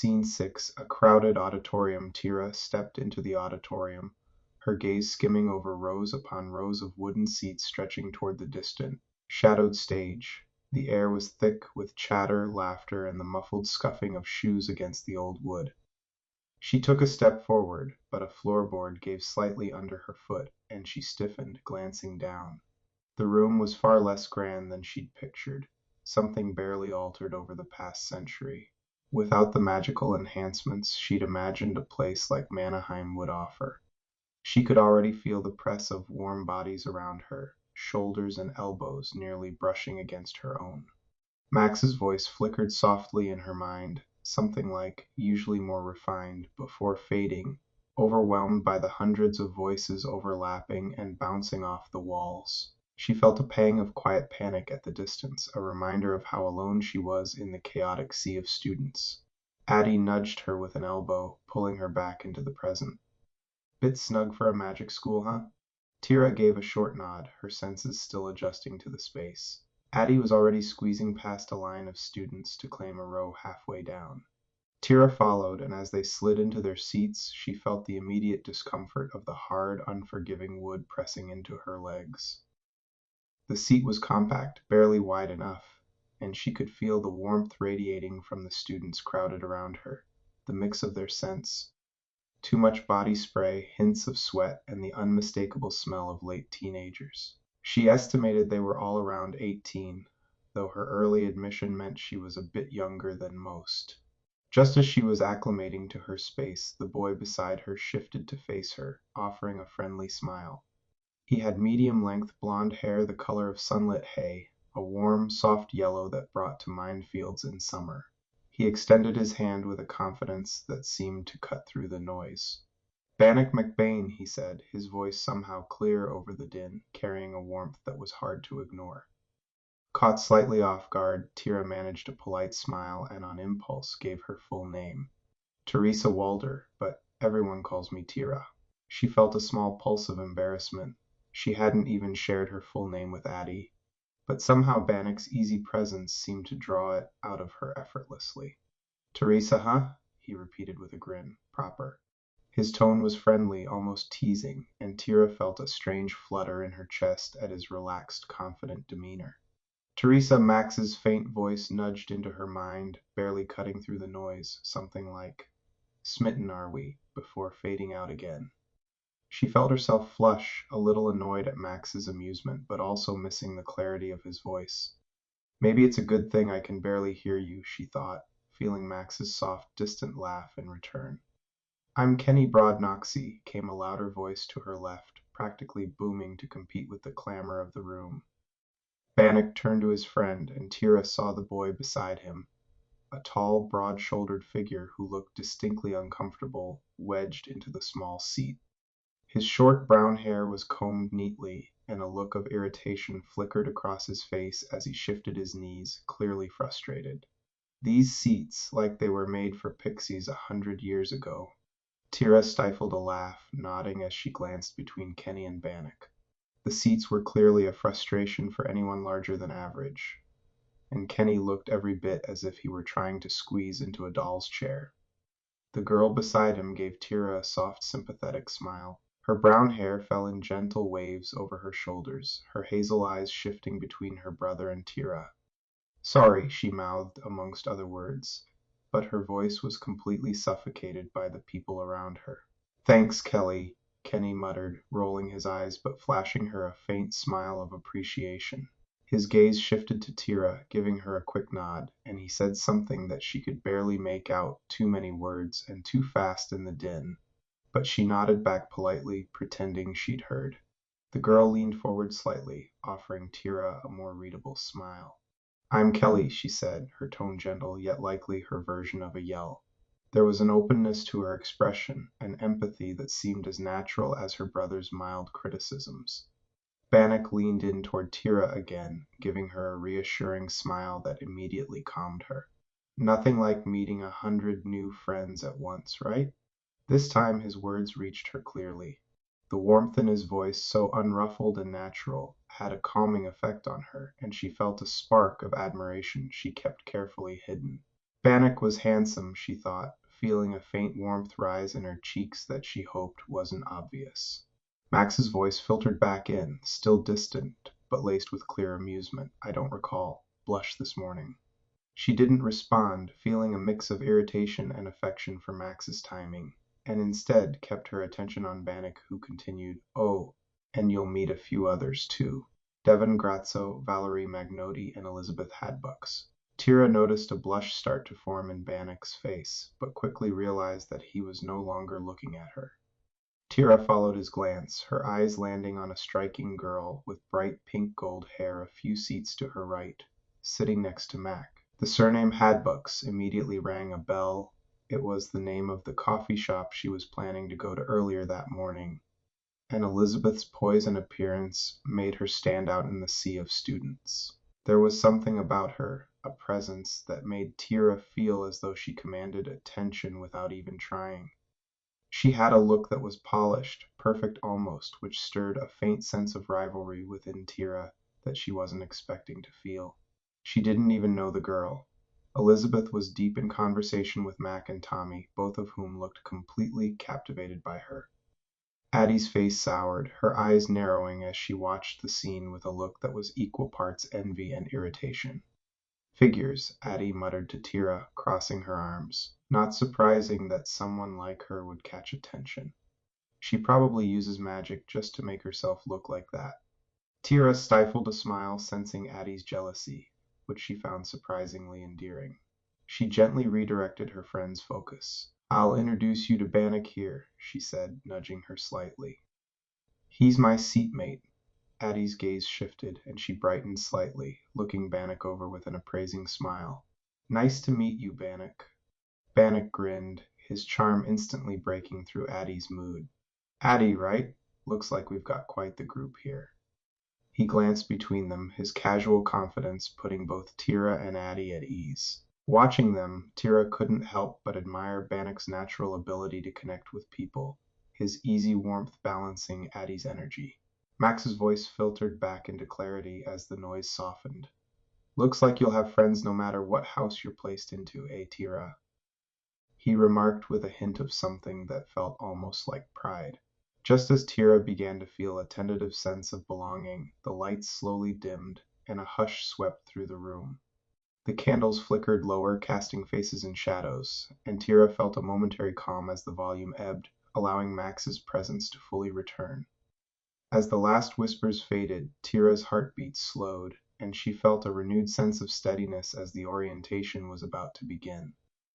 Scene 6, a crowded auditorium. Tira stepped into the auditorium, her gaze skimming over rows upon rows of wooden seats stretching toward the distant, shadowed stage. The air was thick with chatter, laughter, and the muffled scuffing of shoes against the old wood. She took a step forward, but a floorboard gave slightly under her foot, and she stiffened, glancing down. The room was far less grand than she'd pictured, something barely altered over the past century. Without the magical enhancements she'd imagined a place like Manaheim would offer. She could already feel the press of warm bodies around her, shoulders and elbows nearly brushing against her own. Max's voice flickered softly in her mind, something like, usually more refined, before fading, overwhelmed by the hundreds of voices overlapping and bouncing off the walls. She felt a pang of quiet panic at the distance, a reminder of how alone she was in the chaotic sea of students. Addie nudged her with an elbow, pulling her back into the present. Bit snug for a magic school, huh? Tira gave a short nod, her senses still adjusting to the space. Addie was already squeezing past a line of students to claim a row halfway down. Tira followed, and as they slid into their seats, she felt the immediate discomfort of the hard, unforgiving wood pressing into her legs. The seat was compact, barely wide enough, and she could feel the warmth radiating from the students crowded around her, the mix of their scents. Too much body spray, hints of sweat, and the unmistakable smell of late teenagers. She estimated they were all around 18, though her early admission meant she was a bit younger than most. Just as she was acclimating to her space, the boy beside her shifted to face her, offering a friendly smile. He had medium-length blonde hair the color of sunlit hay, a warm, soft yellow that brought to mind fields in summer. He extended his hand with a confidence that seemed to cut through the noise. "Bannock McBain," he said, his voice somehow clear over the din, carrying a warmth that was hard to ignore. Caught slightly off guard, Tira managed a polite smile and on impulse gave her full name. "Teresa Walder, but everyone calls me Tira." She felt a small pulse of embarrassment. She hadn't even shared her full name with Addie, but somehow Bannock's easy presence seemed to draw it out of her effortlessly. "Teresa, huh?" he repeated with a grin. "Proper." His tone was friendly, almost teasing, and Tira felt a strange flutter in her chest at his relaxed, confident demeanor. "Teresa," Max's faint voice nudged into her mind, barely cutting through the noise, something like, "Smitten are we," before fading out again. She felt herself flush, a little annoyed at Max's amusement, but also missing the clarity of his voice. "Maybe it's a good thing I can barely hear you," she thought, feeling Max's soft, distant laugh in return. "I'm Kenny Broadnoxie," came a louder voice to her left, practically booming to compete with the clamor of the room. Bannock turned to his friend, and Tira saw the boy beside him, a tall, broad-shouldered figure who looked distinctly uncomfortable, wedged into the small seat. His short brown hair was combed neatly, and a look of irritation flickered across his face as he shifted his knees, clearly frustrated. These seats, like they were made for pixies 100 years ago. Tira stifled a laugh, nodding as she glanced between Kenny and Bannock. The seats were clearly a frustration for anyone larger than average, and Kenny looked every bit as if he were trying to squeeze into a doll's chair. The girl beside him gave Tira a soft, sympathetic smile. Her brown hair fell in gentle waves over her shoulders, her hazel eyes shifting between her brother and Tira. "Sorry," she mouthed amongst other words, but her voice was completely suffocated by the people around her. "Thanks, Kelly," Kenny muttered, rolling his eyes but flashing her a faint smile of appreciation. His gaze shifted to Tira, giving her a quick nod, and he said something that she could barely make out, too many words, and too fast in the din. But she nodded back politely, pretending she'd heard. The girl leaned forward slightly, offering Tira a more readable smile. "I'm Kelly," she said, her tone gentle, yet likely her version of a yell. There was an openness to her expression, an empathy that seemed as natural as her brother's mild criticisms. Bannock leaned in toward Tira again, giving her a reassuring smile that immediately calmed her. "Nothing like meeting 100 new friends at once, right?" This time his words reached her clearly. The warmth in his voice, so unruffled and natural, had a calming effect on her, and she felt a spark of admiration she kept carefully hidden. Bannock was handsome, she thought, feeling a faint warmth rise in her cheeks that she hoped wasn't obvious. Max's voice filtered back in, still distant, but laced with clear amusement. I don't recall. Blushed this morning. She didn't respond, feeling a mix of irritation and affection for Max's timing, and instead kept her attention on Bannock, who continued, Oh, and you'll meet a few others, too. Devon Grazzo, Valerie Magnotti, and Elizabeth Hadbucks. Tira noticed a blush start to form in Bannock's face, but quickly realized that he was no longer looking at her. Tira followed his glance, her eyes landing on a striking girl with bright pink-gold hair a few seats to her right, sitting next to Mac. The surname Hadbucks immediately rang a bell. It was the name of the coffee shop she was planning to go to earlier that morning, and Elizabeth's poise and appearance made her stand out in the sea of students. There was something about her, a presence that made Tira feel as though she commanded attention without even trying. She had a look that was polished, perfect almost, which stirred a faint sense of rivalry within Tira that she wasn't expecting to feel. She didn't even know the girl. Elizabeth was deep in conversation with Mac and Tommy, both of whom looked completely captivated by her. Addie's face soured, her eyes narrowing as she watched the scene with a look that was equal parts envy and irritation. Figures, Addie muttered to Tira, crossing her arms. Not surprising that someone like her would catch attention. She probably uses magic just to make herself look like that. Tira stifled a smile, sensing Addie's jealousy, which she found surprisingly endearing. She gently redirected her friend's focus. I'll introduce you to Bannock here, she said, nudging her slightly. He's my seatmate. Addie's gaze shifted, and she brightened slightly, looking Bannock over with an appraising smile. Nice to meet you, Bannock. Bannock grinned, his charm instantly breaking through Addie's mood. Addie, right? Looks like we've got quite the group here. He glanced between them, his casual confidence putting both Tira and Addie at ease. Watching them, Tira couldn't help but admire Bannock's natural ability to connect with people, his easy warmth balancing Addie's energy. Max's voice filtered back into clarity as the noise softened. Looks like you'll have friends no matter what house you're placed into, Tira? He remarked with a hint of something that felt almost like pride. Just as Tira began to feel a tentative sense of belonging, the lights slowly dimmed, and a hush swept through the room. The candles flickered lower, casting faces and shadows, and Tira felt a momentary calm as the volume ebbed, allowing Max's presence to fully return. As the last whispers faded, Tira's heartbeat slowed, and she felt a renewed sense of steadiness as the orientation was about to begin.